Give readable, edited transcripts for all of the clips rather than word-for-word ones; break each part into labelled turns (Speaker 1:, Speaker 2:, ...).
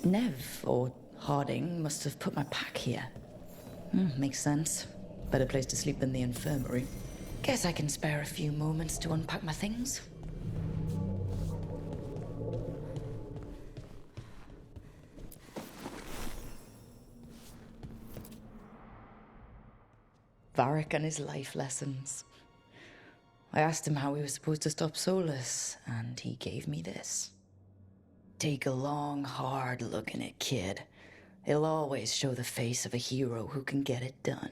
Speaker 1: Nev, or Harding, must have put my pack here. Makes sense. Better place to sleep than the infirmary. Guess I can spare a few moments to unpack my things. Varric and his life lessons. I asked him how we were supposed to stop Solus, and he gave me this. Take a long, hard look in it, kid. It'll always show the face of a hero who can get it done.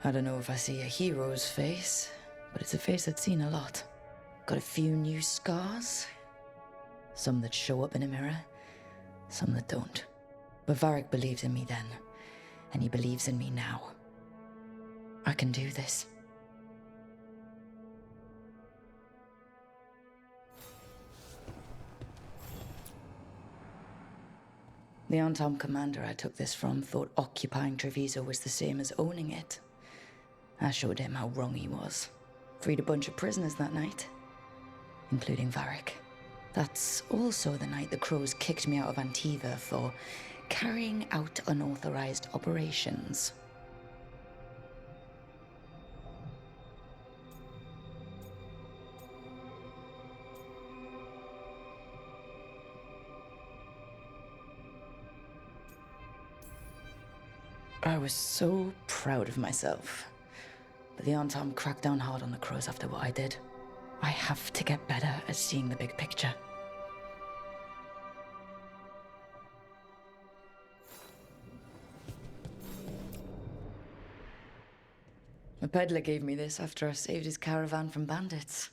Speaker 1: I don't know if I see a hero's face, but it's a face that's seen a lot. Got a few new scars. Some that show up in a mirror, some that don't. But Varric believed in me then, and he believes in me now. I can do this. The Antom commander I took this from thought occupying Treviso was the same as owning it. I showed him how wrong he was. Freed a bunch of prisoners that night, including Varric. That's also the night the Crows kicked me out of Antiva for carrying out unauthorized operations. I was so proud of myself. But the Antom cracked down hard on the Crows after what I did. I have to get better at seeing the big picture. A peddler gave me this after I saved his caravan from bandits.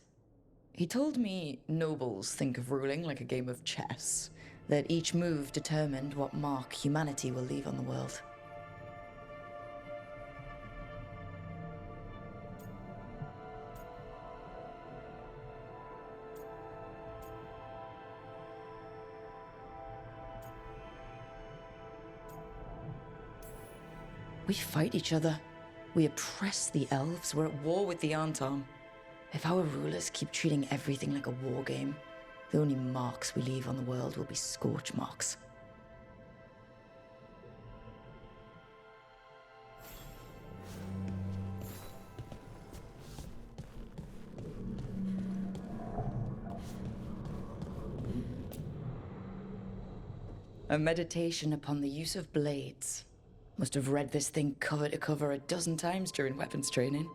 Speaker 1: He told me nobles think of ruling like a game of chess, that each move determined what mark humanity will leave on the world. We fight each other. We oppress the elves. We're at war with the Antom. If our rulers keep treating everything like a war game, the only marks we leave on the world will be scorch marks. A meditation upon the use of blades. Must have read this thing cover to cover a dozen times during weapons training.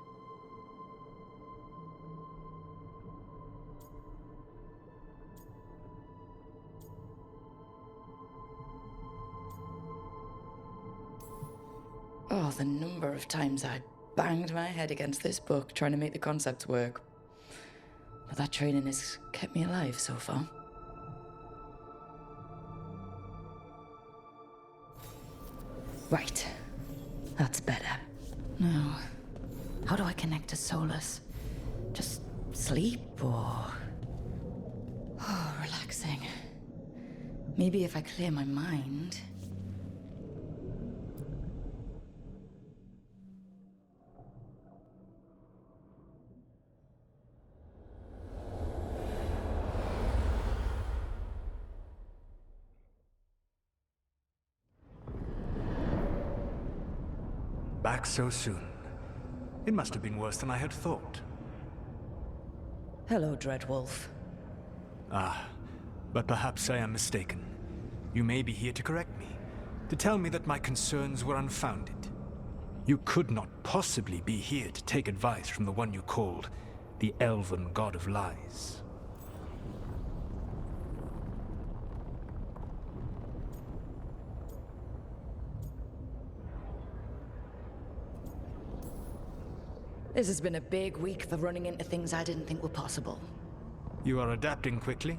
Speaker 1: Oh, the number of times I banged my head against this book trying to make the concepts work. But that training has kept me alive so far. Right. That's better. Now, how do I connect to Solus? Just sleep or... Oh, relaxing. Maybe if I clear my mind...
Speaker 2: Back so soon. It must have been worse than I had thought.
Speaker 1: Hello, Dreadwolf.
Speaker 2: Ah, but perhaps I am mistaken. You may be here to correct me, to tell me that my concerns were unfounded. You could not possibly be here to take advice from the one you called the Elven God of Lies.
Speaker 1: This has been a big week for running into things I didn't think were possible.
Speaker 2: You are adapting quickly?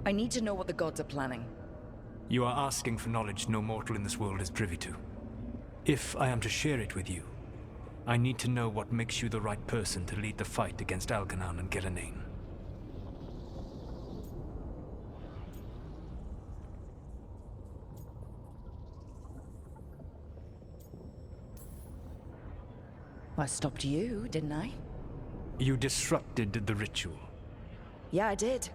Speaker 1: I need to know what the gods are planning.
Speaker 2: You are asking for knowledge no mortal in this world is privy to. If I am to share it with you, I need to know what makes you the right person to lead the fight against Algernon and Gillenane.
Speaker 1: I stopped you, didn't I?
Speaker 2: You disrupted the ritual.
Speaker 1: Yeah, I did.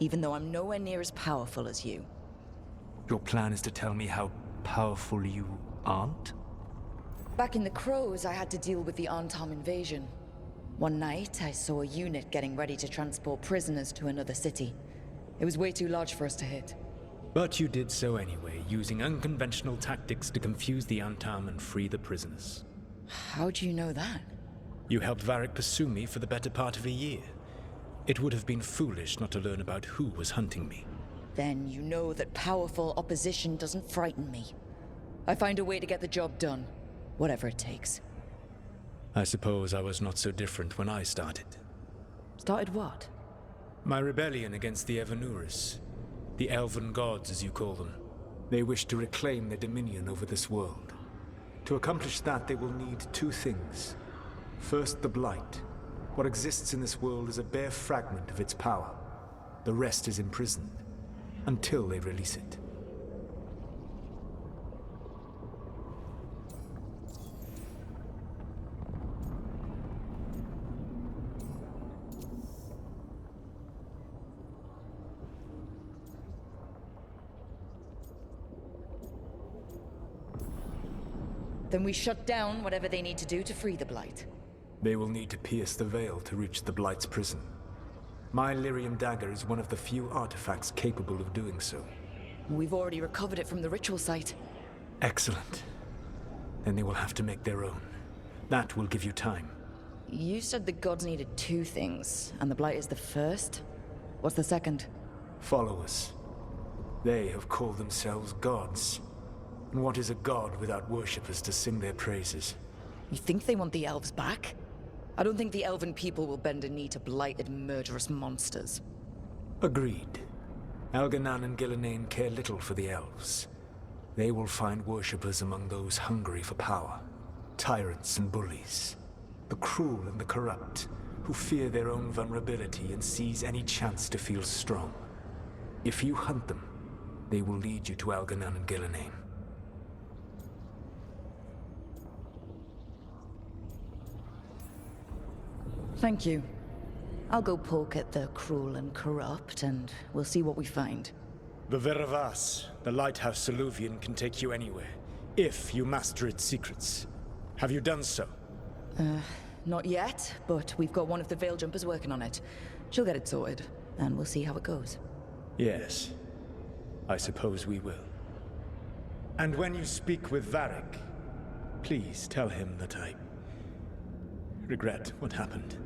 Speaker 1: Even though I'm nowhere near as powerful as you.
Speaker 2: Your plan is to tell me how powerful you aren't?
Speaker 1: Back in the Crows, I had to deal with the Arntom invasion. One night, I saw a unit getting ready to transport prisoners to another city. It was way too large for us to hit.
Speaker 2: But you did so anyway, using unconventional tactics to confuse the Arntom and free the prisoners.
Speaker 1: How do you know that?
Speaker 2: You helped Varric pursue me for the better part of a year. It would have been foolish not to learn about who was hunting me.
Speaker 1: Then you know that powerful opposition doesn't frighten me. I find a way to get the job done, whatever it takes.
Speaker 2: I suppose I was not so different when I started.
Speaker 1: Started what?
Speaker 2: My rebellion against the Evanuris. The elven gods, as you call them. They wish to reclaim their dominion over this world. To accomplish that, they will need two things. First, the Blight. What exists in this world is a bare fragment of its power. The rest is imprisoned, until they release it.
Speaker 1: Then we shut down whatever they need to do to free the Blight.
Speaker 2: They will need to pierce the veil to reach the Blight's prison. My lyrium dagger is one of the few artifacts capable of doing so.
Speaker 1: We've already recovered it from the ritual site.
Speaker 2: Excellent. Then they will have to make their own. That will give you time.
Speaker 1: You said the gods needed two things, and the Blight is the first? What's the second?
Speaker 2: Followers. They have called themselves gods. And what is a god without worshippers to sing their praises?
Speaker 1: You think they want the elves back? I don't think the elven people will bend a knee to blighted, murderous monsters.
Speaker 2: Agreed. Algernon and Gillenane care little for the elves. They will find worshippers among those hungry for power. Tyrants and bullies. The cruel and the corrupt, who fear their own vulnerability and seize any chance to feel strong. If you hunt them, they will lead you to Algernon and Gillenane.
Speaker 1: Thank you. I'll go poke at the cruel and corrupt, and we'll see what we find.
Speaker 2: The Veravas, the lighthouse Soluvian, can take you anywhere, if you master its secrets. Have you done so?
Speaker 1: Not yet, but we've got one of the Veil Jumpers working on it. She'll get it sorted, and we'll see how it goes.
Speaker 2: Yes. I suppose we will. And when you speak with Varric, please tell him that I regret what happened.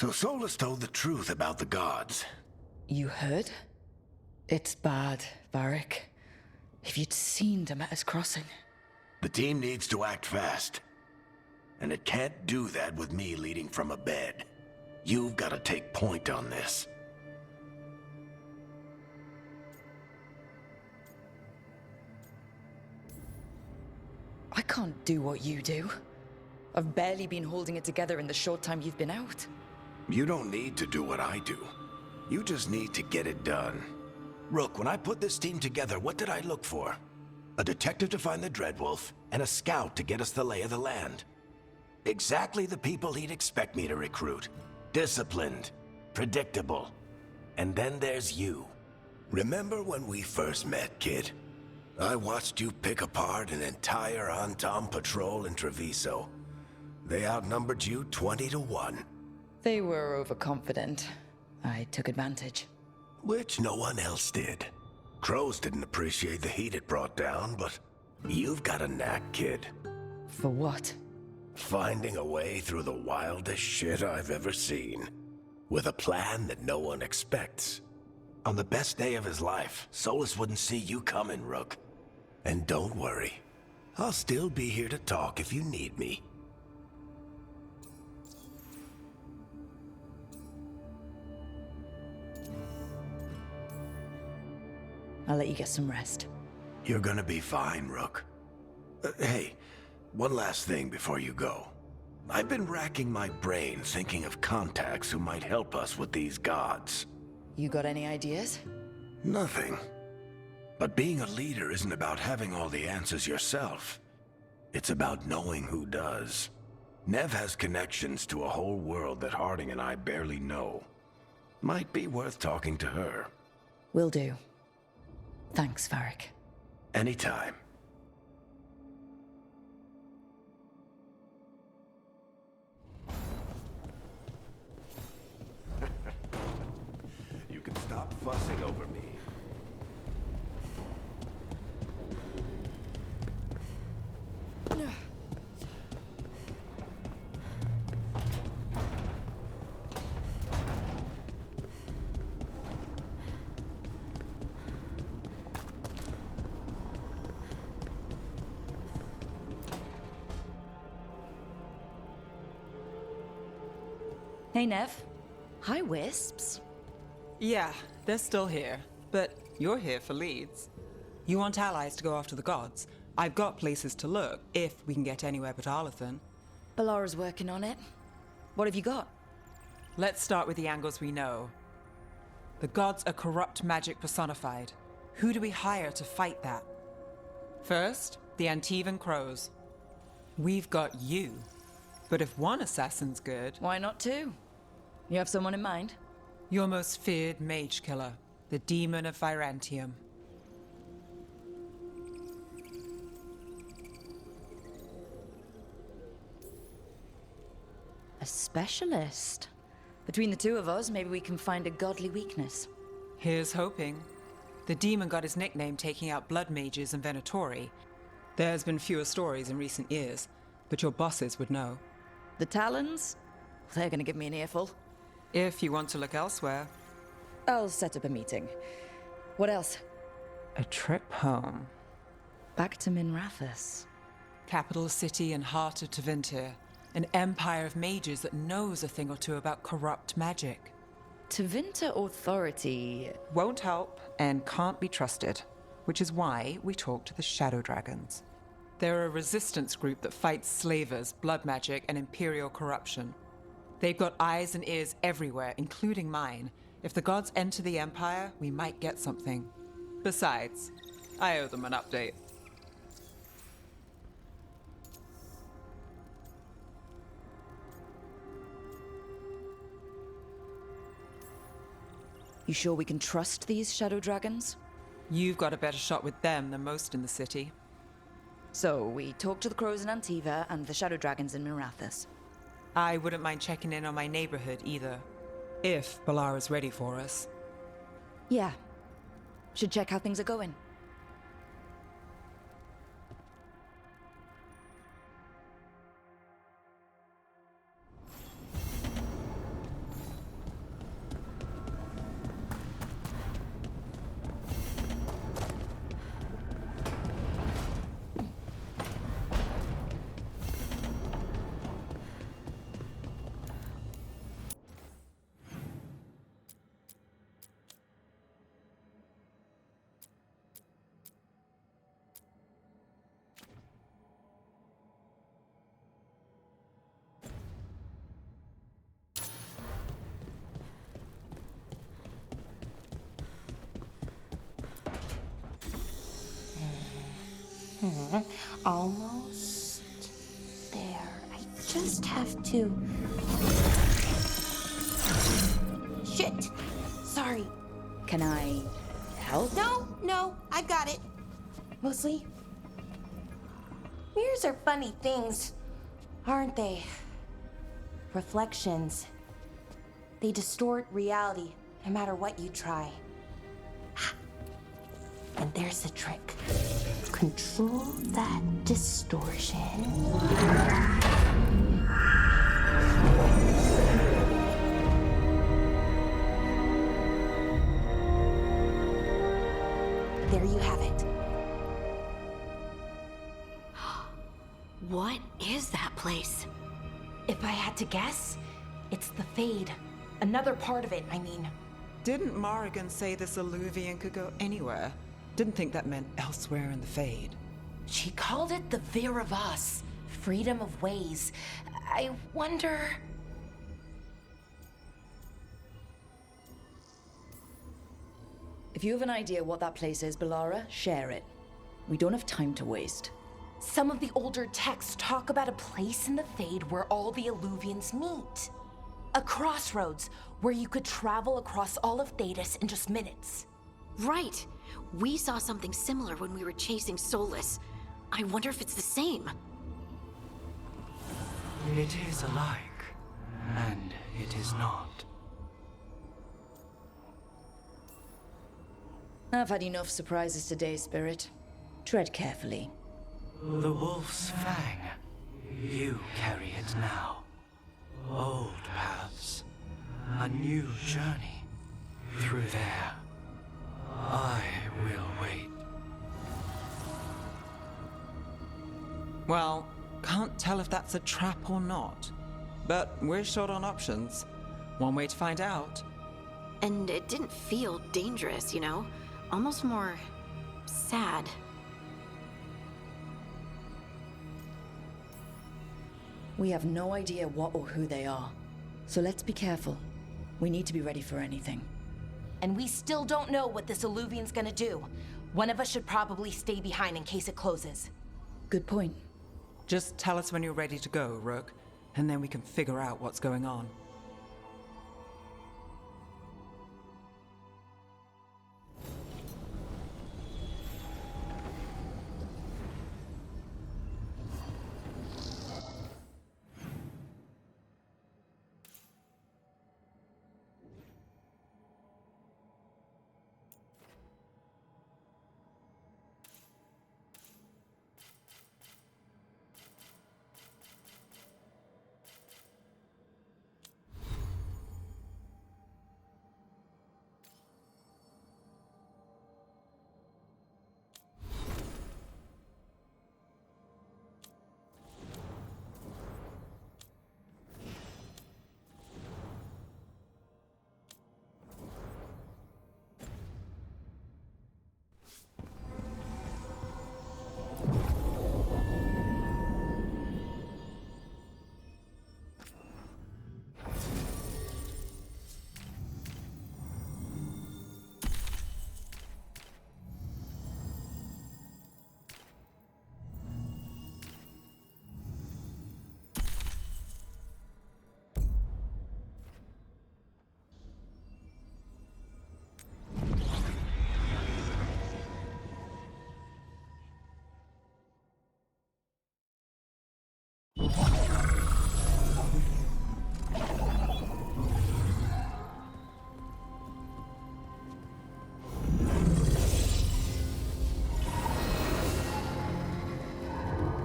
Speaker 3: So Solus told the truth about the gods.
Speaker 1: You heard? It's bad, Varric. If you'd seen Demeter's crossing.
Speaker 3: The team needs to act fast. And it can't do that with me leading from a bed. You've got to take point on this.
Speaker 1: I can't do what you do. I've barely been holding it together in the short time you've been out.
Speaker 3: You don't need to do what I do. You just need to get it done. Rook, when I put this team together, what did I look for? A detective to find the Dreadwolf, and a scout to get us the lay of the land. Exactly the people he'd expect me to recruit. Disciplined, predictable. And then there's you. Remember when we first met, kid? I watched you pick apart an entire Antom patrol in Treviso. They outnumbered you 20 to 1.
Speaker 1: They were overconfident. I took advantage.
Speaker 3: Which no one else did. Crows didn't appreciate the heat it brought down, but you've got a knack, kid.
Speaker 1: For what?
Speaker 3: Finding a way through the wildest shit I've ever seen. With a plan that no one expects. On the best day of his life, Solus wouldn't see you coming, Rook. And don't worry. I'll still be here to talk if you need me.
Speaker 1: I'll let you get some rest.
Speaker 3: You're gonna be fine, Rook. Hey, one last thing before you go. I've been racking my brain thinking of contacts who might help us with these gods.
Speaker 1: You got any ideas?
Speaker 3: Nothing. But being a leader isn't about having all the answers yourself. It's about knowing who does. Nev has connections to a whole world that Harding and I barely know. Might be worth talking to her.
Speaker 1: Will do. Thanks, Varric.
Speaker 3: Anytime. You can stop fussing over me.
Speaker 1: Hey, Nev. Hi, Wisps.
Speaker 4: Yeah, they're still here. But you're here for leads. You want allies to go after the gods? I've got places to look, if we can get anywhere but Arlathan.
Speaker 1: Balara's working on it. What have you got?
Speaker 4: Let's start with the angles we know. The gods are corrupt magic personified. Who do we hire to fight that? First, the Antivan Crows. We've got you. But if one assassin's good...
Speaker 1: Why not two? You have someone in mind?
Speaker 4: Your most feared mage killer, the Demon of Virantium.
Speaker 1: A specialist. Between the two of us, maybe we can find a godly weakness.
Speaker 4: Here's hoping. The demon got his nickname taking out blood mages and Venatori. There's been fewer stories in recent years, but your bosses would know.
Speaker 1: The Talons? They're gonna give me an earful.
Speaker 4: If you want to look elsewhere.
Speaker 1: I'll set up a meeting. What else?
Speaker 4: A trip home.
Speaker 1: Back to Minrathous.
Speaker 4: Capital city and heart of Tevinter. An empire of mages that knows a thing or two about corrupt magic.
Speaker 1: Tevinter Authority...
Speaker 4: Won't help and can't be trusted, which is why we talk to the Shadow Dragons. They're a resistance group that fights slavers, blood magic, and imperial corruption. They've got eyes and ears everywhere, including mine. If the gods enter the Empire, we might get something. Besides, I owe them an update.
Speaker 1: You sure we can trust these Shadow Dragons?
Speaker 4: You've got a better shot with them than most in the city.
Speaker 1: So, we talk to the Crows in Antiva and the Shadow Dragons in Minrathous.
Speaker 4: I wouldn't mind checking in on my neighborhood either. If Balara's ready for us.
Speaker 1: Yeah. Should check how things are going.
Speaker 5: Almost there. I just have to... Shit! Sorry.
Speaker 1: Can I help?
Speaker 5: No, I've got it. Mostly, mirrors are funny things, aren't they? Reflections. They distort reality, no matter what you try. And there's the trick. Control that distortion. There you have it.
Speaker 6: What is that place?
Speaker 5: If I had to guess, it's the Fade. Another part of it, I mean.
Speaker 4: Didn't Morrigan say this Illuvian could go anywhere? Didn't think that meant elsewhere in the Fade.
Speaker 5: She called it the Vir of Us, freedom of ways. I wonder...
Speaker 1: If you have an idea what that place is, Bellara, share it. We don't have time to waste.
Speaker 5: Some of the older texts talk about a place in the Fade where all the Illuvians meet. A crossroads where you could travel across all of Thedas in just minutes.
Speaker 6: Right. We saw something similar when we were chasing Solus. I wonder if it's the same.
Speaker 7: It is alike, and it is not.
Speaker 1: I've had enough surprises today, Spirit. Tread carefully.
Speaker 7: The wolf's fang. You carry it now. Old paths. A new journey. Through there. I will wait.
Speaker 4: Well, can't tell if that's a trap or not. But we're short on options. One way to find out.
Speaker 6: And it didn't feel dangerous, you know? Almost more... sad.
Speaker 1: We have no idea what or who they are. So let's be careful. We need to be ready for anything.
Speaker 5: And we still don't know what this Illuvian's gonna do. One of us should probably stay behind in case it closes.
Speaker 1: Good point.
Speaker 4: Just tell us when you're ready to go, Rook, and then we can figure out what's going on.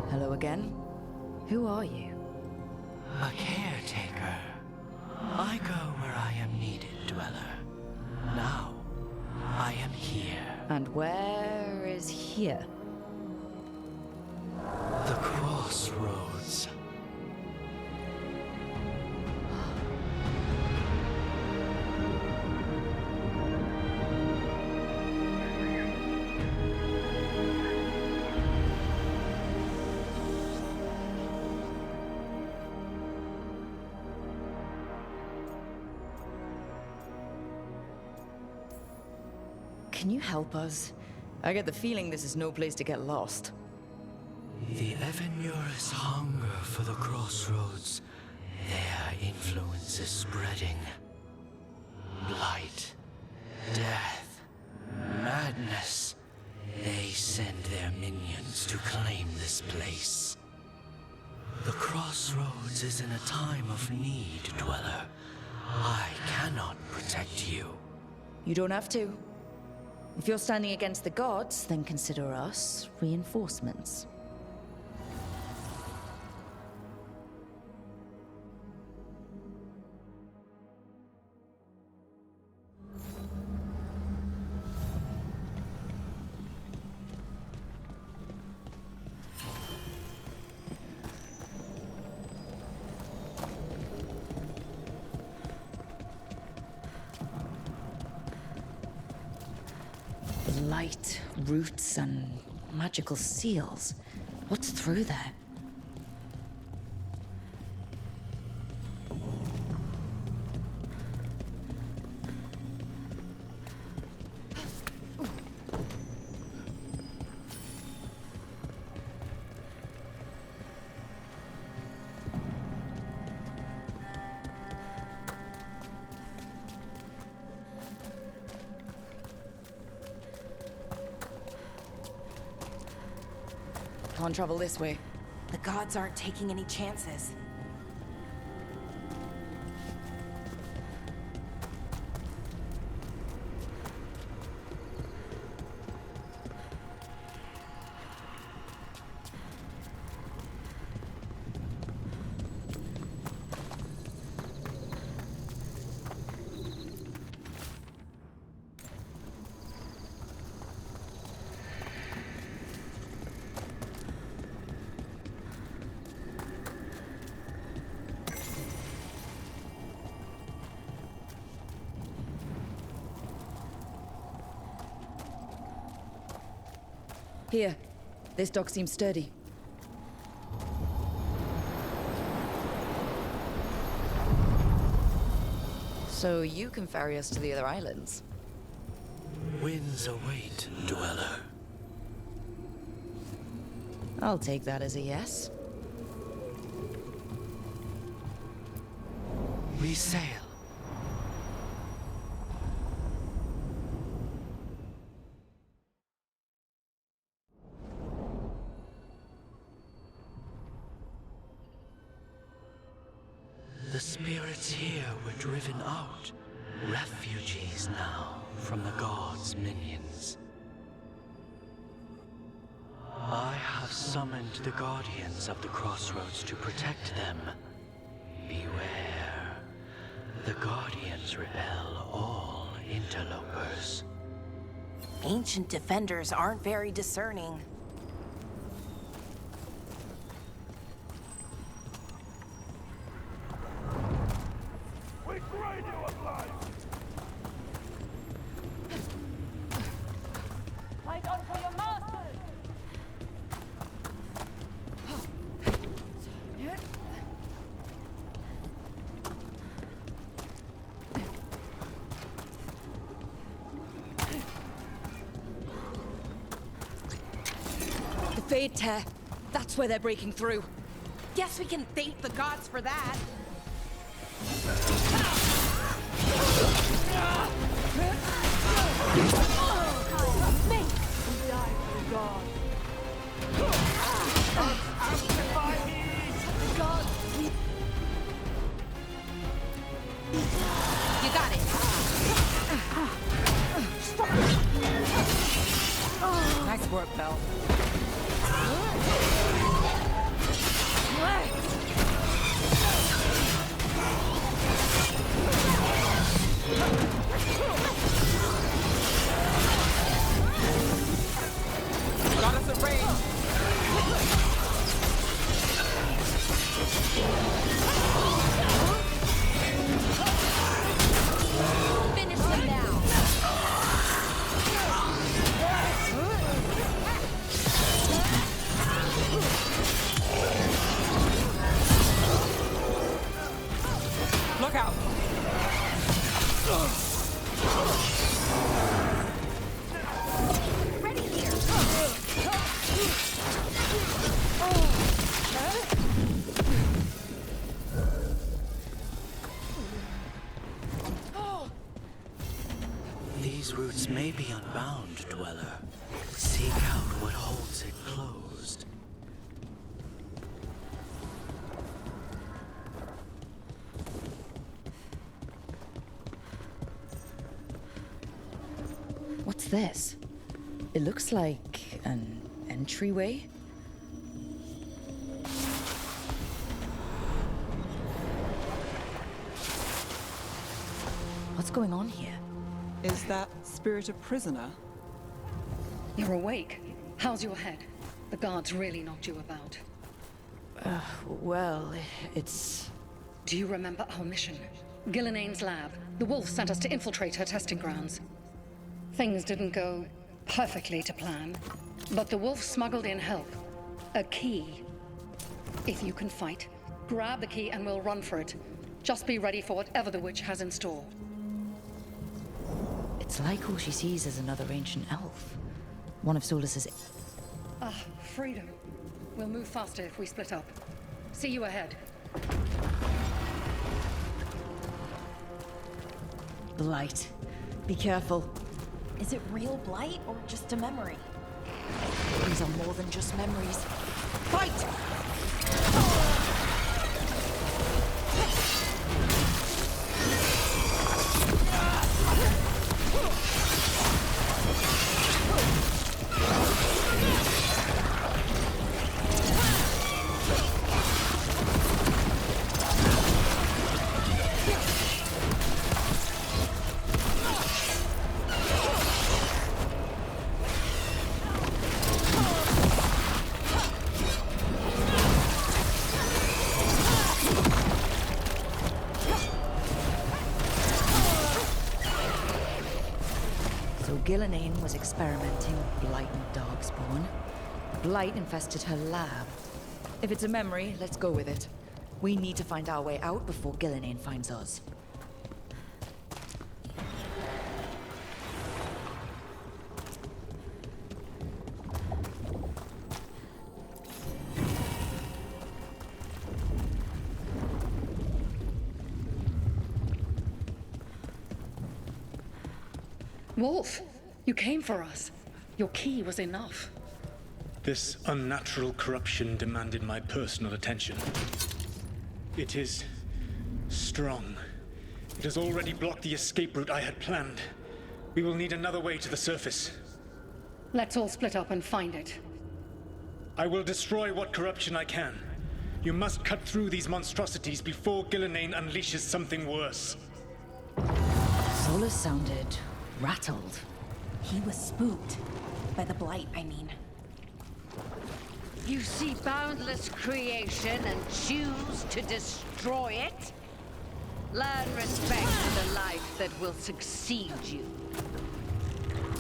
Speaker 1: Hello again. Who are you?
Speaker 7: A caretaker. I go where I am needed, Dweller. Now, I am here.
Speaker 1: And where is here?
Speaker 7: The crossroads.
Speaker 1: Can you help us? I get the feeling this is no place to get lost.
Speaker 7: The Evanurus hunger for the crossroads. Their influence is spreading. Blight, death, madness. They send their minions to claim this place. The crossroads is in a time of need, Dweller. I cannot protect you.
Speaker 1: You don't have to. If you're standing against the gods, then consider us reinforcements. Light, roots, and magical seals. What's through there? Can't travel this way.
Speaker 5: The gods aren't taking any chances.
Speaker 1: Here. This dock seems sturdy. So you can ferry us to the other islands?
Speaker 7: Winds await, Dweller.
Speaker 1: I'll take that as a yes.
Speaker 7: We sail. The spirits here were driven out, refugees now from the gods' minions. I have summoned the guardians of the crossroads to protect them. Beware. The guardians repel all interlopers.
Speaker 5: Ancient defenders aren't very discerning.
Speaker 1: Fade tear. That's where they're breaking through.
Speaker 5: Guess we can thank the gods for that. You got it.
Speaker 4: Nice work, Belle. Got us a range.
Speaker 5: Finish them now.
Speaker 4: Look out!
Speaker 5: Ready here.
Speaker 7: These roots may be unbound, Dweller. Seek out what holds it closed.
Speaker 1: What's this? It looks like an entryway. What's going on here?
Speaker 4: Is that spirit a prisoner?
Speaker 8: You're awake. How's your head? The guards really knocked you about.
Speaker 1: Well, it's...
Speaker 8: Do you remember our mission? Gillenane's lab. The wolf sent us to infiltrate her testing grounds. Things didn't go perfectly to plan, but the wolf smuggled in help. A key. If you can fight, grab the key and we'll run for it. Just be ready for whatever the witch has in store.
Speaker 1: It's like all she sees is another ancient elf. One of Solus's...
Speaker 8: Ah, freedom. We'll move faster if we split up. See you ahead.
Speaker 1: Blight. Be careful.
Speaker 5: Is it real blight or just a memory?
Speaker 1: These are more than just memories. Fight! Gillenane was experimenting with blight and darkspawn. Blight infested her lab. If it's a memory, let's go with it. We need to find our way out before Gillenane finds us.
Speaker 8: Wolf, you came for us. Your key was enough.
Speaker 2: This unnatural corruption demanded my personal attention. It is strong. It has already blocked the escape route I had planned. We will need another way to the surface.
Speaker 8: Let's all split up and find it.
Speaker 2: I will destroy what corruption I can. You must cut through these monstrosities before Gillenane unleashes something worse.
Speaker 1: Solus sounded rattled.
Speaker 5: He was spooked. By the blight, I mean.
Speaker 9: You see boundless creation and choose to destroy it? Learn respect for the life that will succeed you.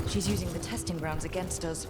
Speaker 1: She's using the testing grounds against us.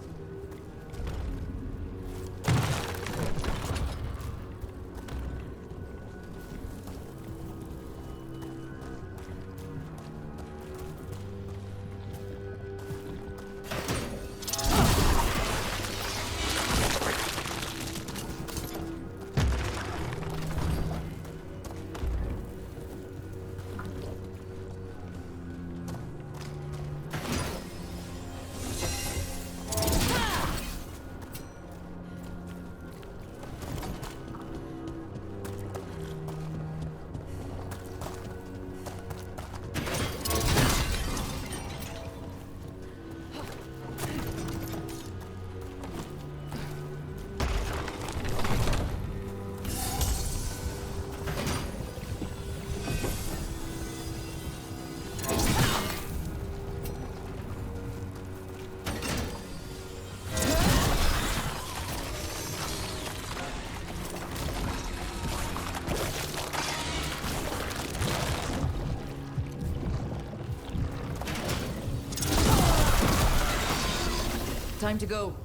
Speaker 1: Time to go.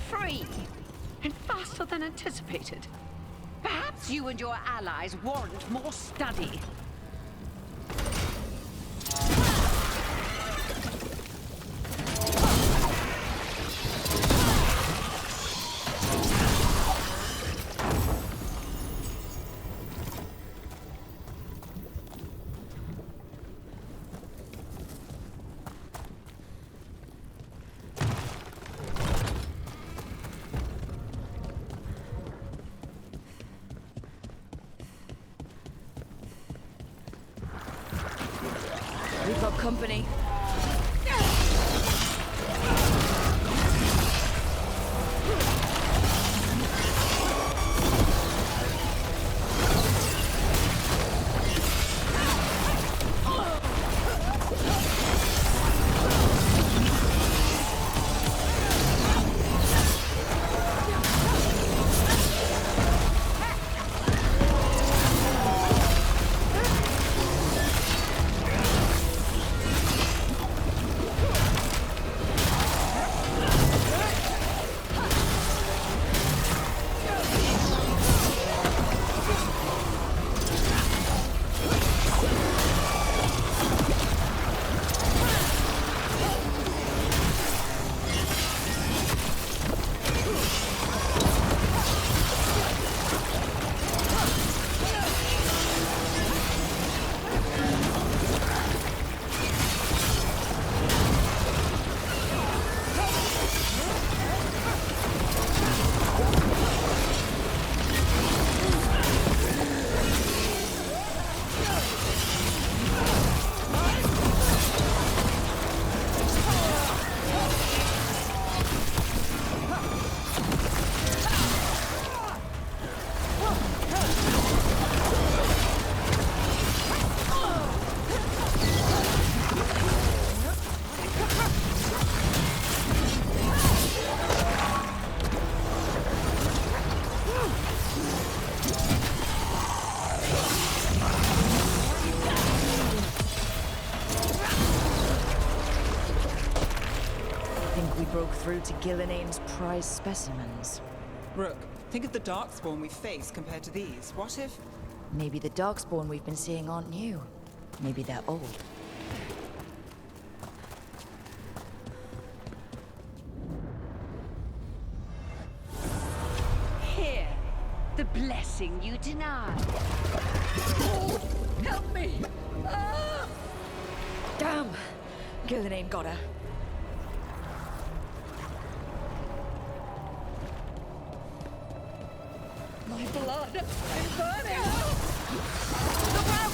Speaker 9: Free! And faster than anticipated. Perhaps you and your allies warrant more study.
Speaker 1: We've got company.
Speaker 10: Broke through to Gillinane's prize specimens.
Speaker 4: Rook, think of the Darkspawn we face compared to these. What if...
Speaker 1: Maybe the Darkspawn we've been seeing aren't new. Maybe they're old.
Speaker 9: Here, the blessing you denied. Oh, help me! Ah!
Speaker 1: Damn! Gillinane got her.
Speaker 9: My blood! I'm burning! Look out!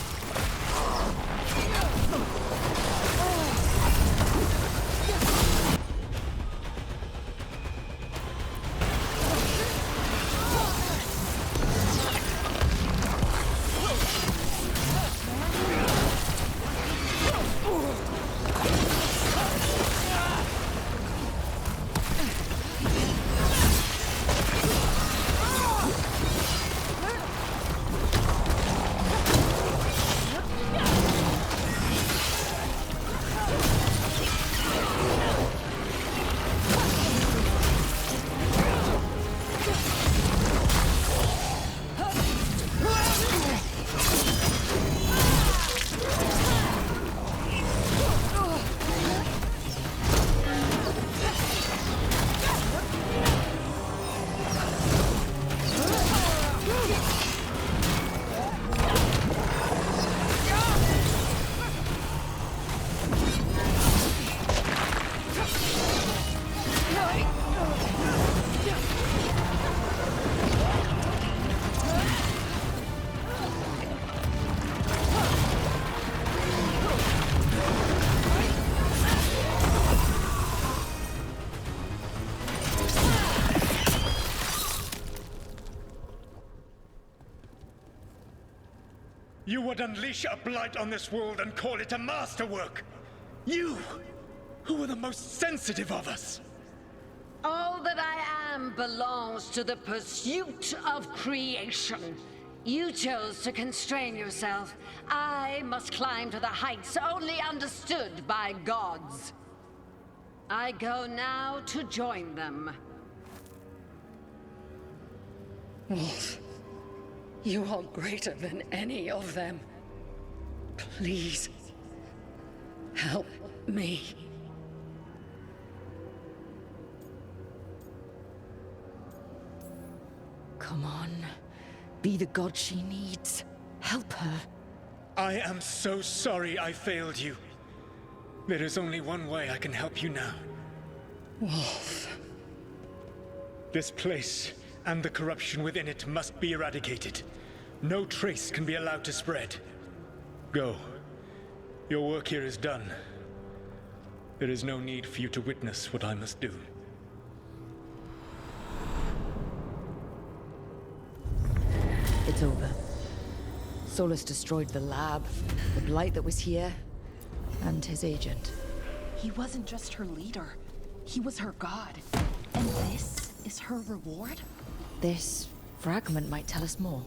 Speaker 2: You would unleash a blight on this world and call it a masterwork! You, who are the most sensitive of us!
Speaker 9: All that I am belongs to the pursuit of creation. You chose to constrain yourself. I must climb to the heights only understood by gods. I go now to join them.
Speaker 8: Wolf, you are greater than any of them. Please, help me.
Speaker 1: Come on. Be the god she needs. Help her.
Speaker 2: I am so sorry I failed you. There is only one way I can help you now.
Speaker 8: Wolf.
Speaker 2: This place and the corruption within it must be eradicated. No trace can be allowed to spread. Go. Your work here is done. There is no need for you to witness what I must do.
Speaker 1: It's over. Solus destroyed the lab, the blight that was here, and his agent.
Speaker 5: He wasn't just her leader. He was her god. And this is her reward?
Speaker 1: This fragment might tell us more.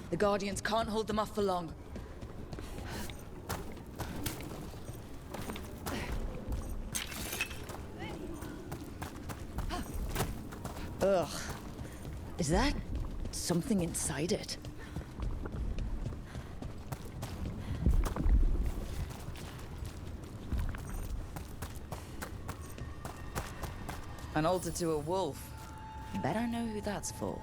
Speaker 1: The Guardians can't hold them off for long. Ugh. Is that something inside it? An altar to a wolf. Bet I know who that's for.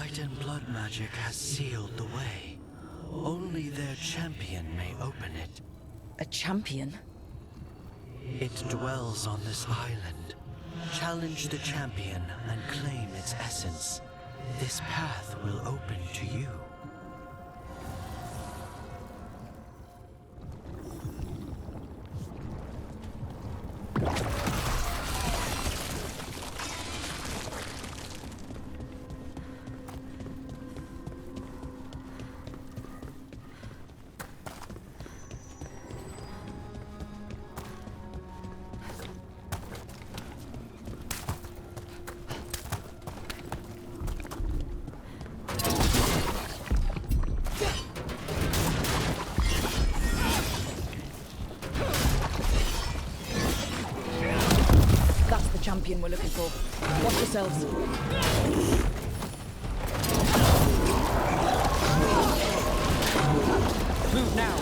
Speaker 7: light and blood magic has sealed the way. Only their champion may open it.
Speaker 1: A champion?
Speaker 7: It dwells on this island. Challenge the champion and claim its essence. This path will open to you.
Speaker 1: That's the champion we're looking for. Watch yourselves. Move now.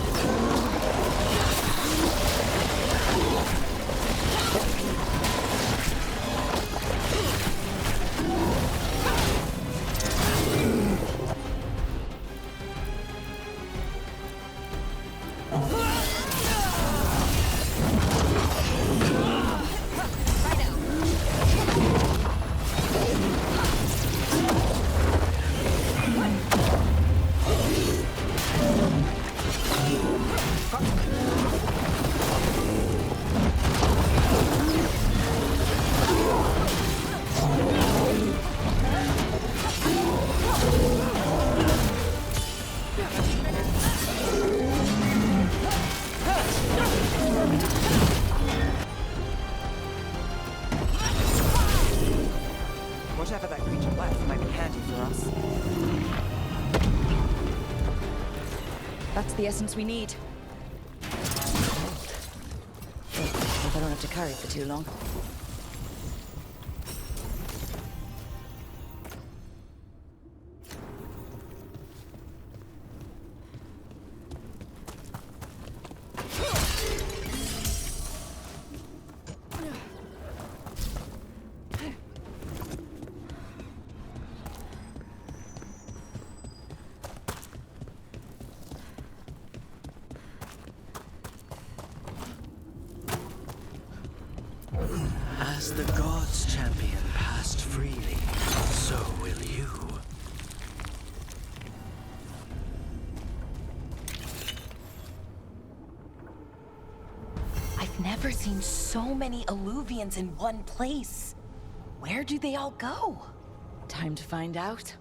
Speaker 10: Whatever that creature left might be handy for us.
Speaker 1: That's the essence we need. Hope I don't have to carry it for too long.
Speaker 7: As the gods' champion passed freely, so will you.
Speaker 5: I've never seen so many Alluvians in one place. Where do they all go?
Speaker 1: Time to find out.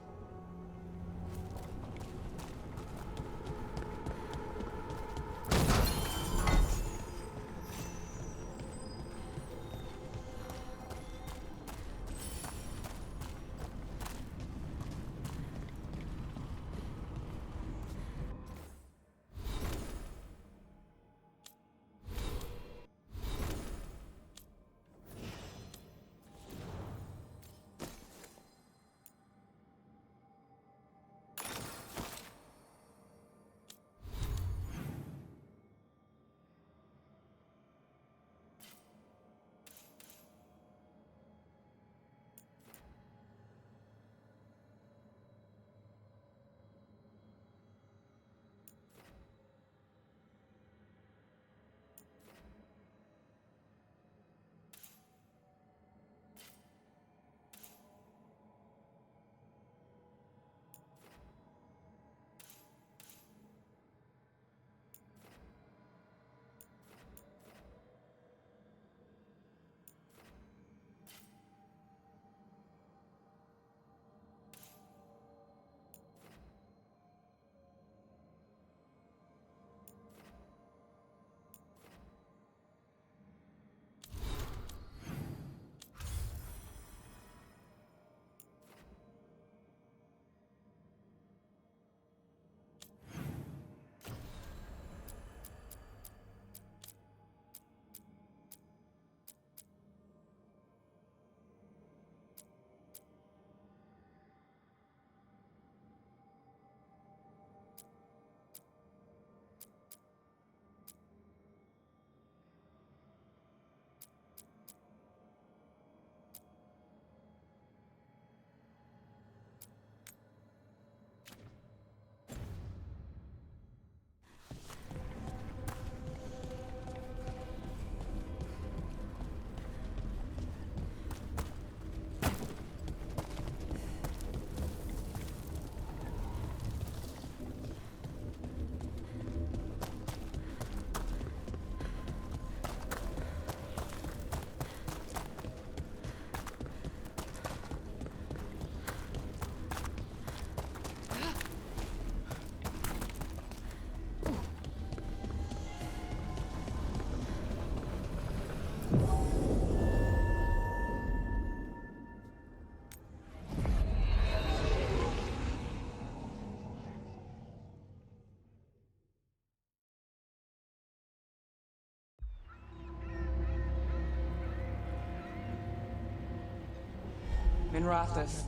Speaker 10: In Rathus,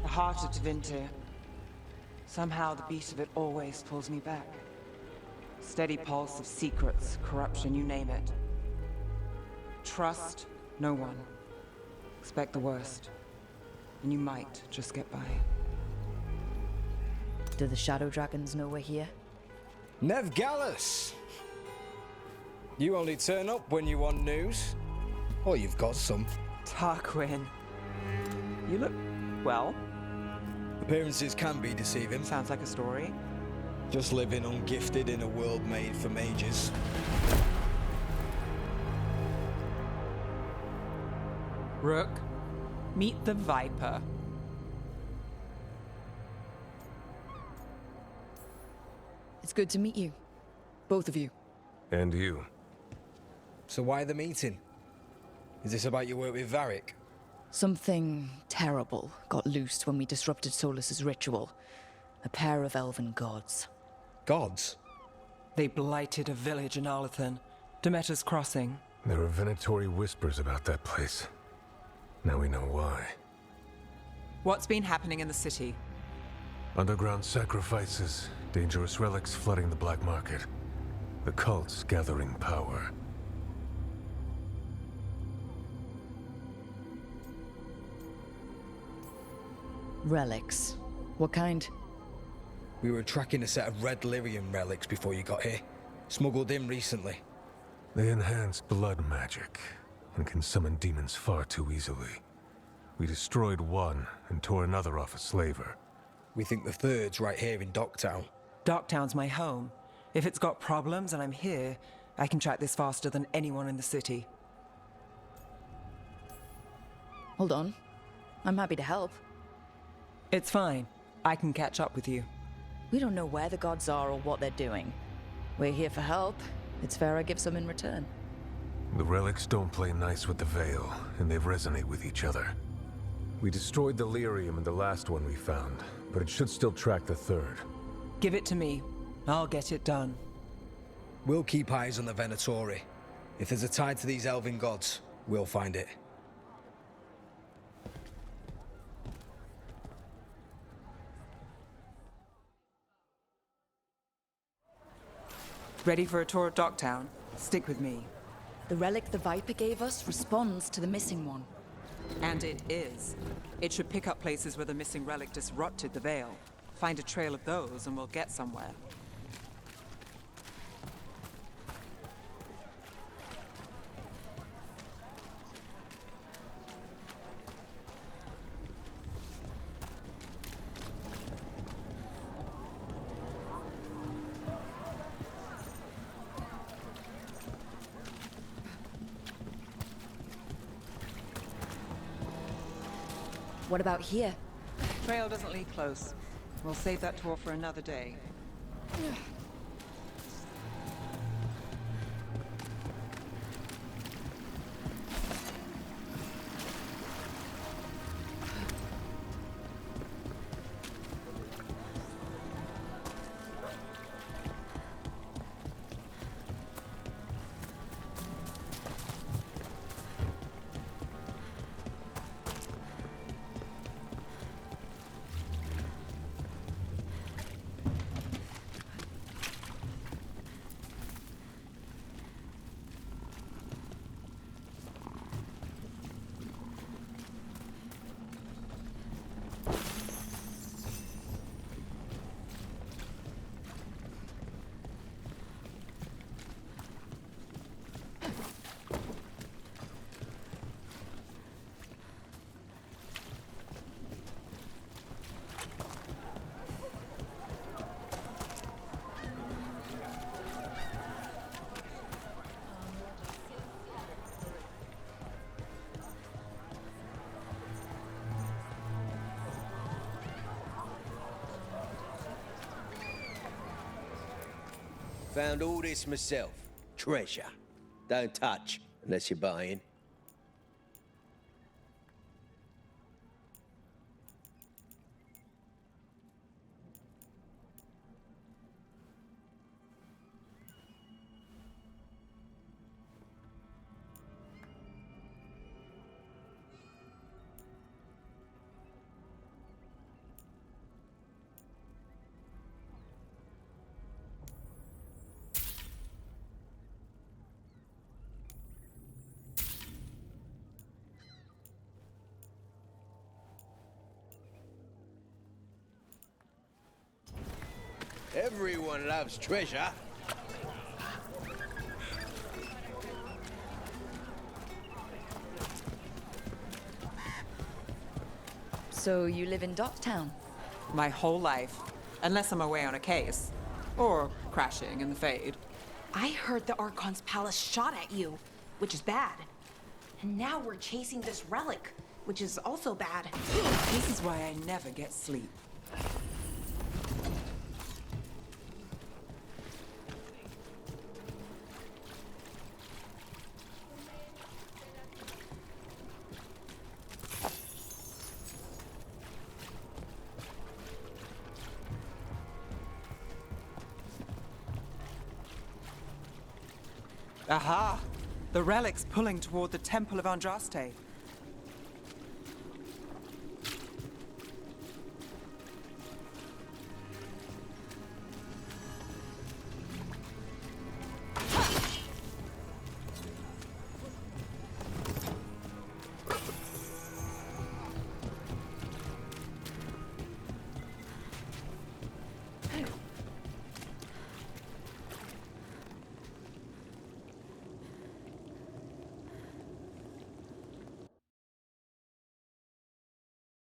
Speaker 10: the heart of Tevinter. Somehow the beat of it always pulls me back. Steady pulse of secrets, corruption, you name it. Trust no one. Expect the worst. And you might just get by.
Speaker 1: Do the Shadow Dragons know we're here?
Speaker 11: Nev Gallus! You only turn up when you want news. Or you've got some.
Speaker 10: Tarquin. You look well.
Speaker 11: Appearances can be deceiving.
Speaker 10: Sounds like a story.
Speaker 11: Just living ungifted in a world made for mages.
Speaker 4: Rook, meet the Viper.
Speaker 1: It's good to meet you. Both of you.
Speaker 12: And you.
Speaker 11: So why the meeting? Is this about your work with Varric?
Speaker 1: Something terrible got loosed when we disrupted Solus's ritual. A pair of elven gods.
Speaker 11: Gods?
Speaker 10: They blighted a village in Arlathan. Demeter's Crossing.
Speaker 12: There are venatory whispers about that place. Now we know why.
Speaker 4: What's been happening in the city?
Speaker 12: Underground sacrifices, dangerous relics flooding the black market. The cults gathering power.
Speaker 1: Relics. What kind?
Speaker 11: We were tracking a set of red lyrium relics before you got here. Smuggled in recently.
Speaker 12: They enhance blood magic and can summon demons far too easily. We destroyed one and tore another off a slaver.
Speaker 11: We think the third's right here in Docktown.
Speaker 10: Docktown's my home. If it's got problems and I'm here, I can track this faster than anyone in the city.
Speaker 1: Hold on. I'm happy to help.
Speaker 10: It's fine. I can catch up with you.
Speaker 1: We don't know where the gods are or what they're doing. We're here for help. It's fair I give some in return.
Speaker 12: The relics don't play nice with the Veil, and they resonate with each other. We destroyed the lyrium in the last one we found, but it should still track the third.
Speaker 10: Give it to me. I'll get it done.
Speaker 11: We'll keep eyes on the Venatori. If there's a tie to these elven gods, we'll find it.
Speaker 10: Ready for a tour of Docktown? Stick with me.
Speaker 1: The relic the Viper gave us responds to the missing one.
Speaker 4: And it is. It should pick up places where the missing relic disrupted the Veil. Find a trail of those and we'll get somewhere.
Speaker 1: What about here?
Speaker 10: Trail doesn't lead close. We'll save that tour for another day.
Speaker 7: Found all this myself. Treasure. Don't touch unless you're buying.
Speaker 13: Everyone loves treasure.
Speaker 1: So you live in Docktown?
Speaker 4: My whole life. Unless I'm away on a case. Or crashing in the Fade.
Speaker 5: I heard the Archon's palace shot at you, which is bad. And now we're chasing this relic, which is also bad.
Speaker 4: This is why I never get sleep. Aha! The relic's pulling toward the Temple of Andraste.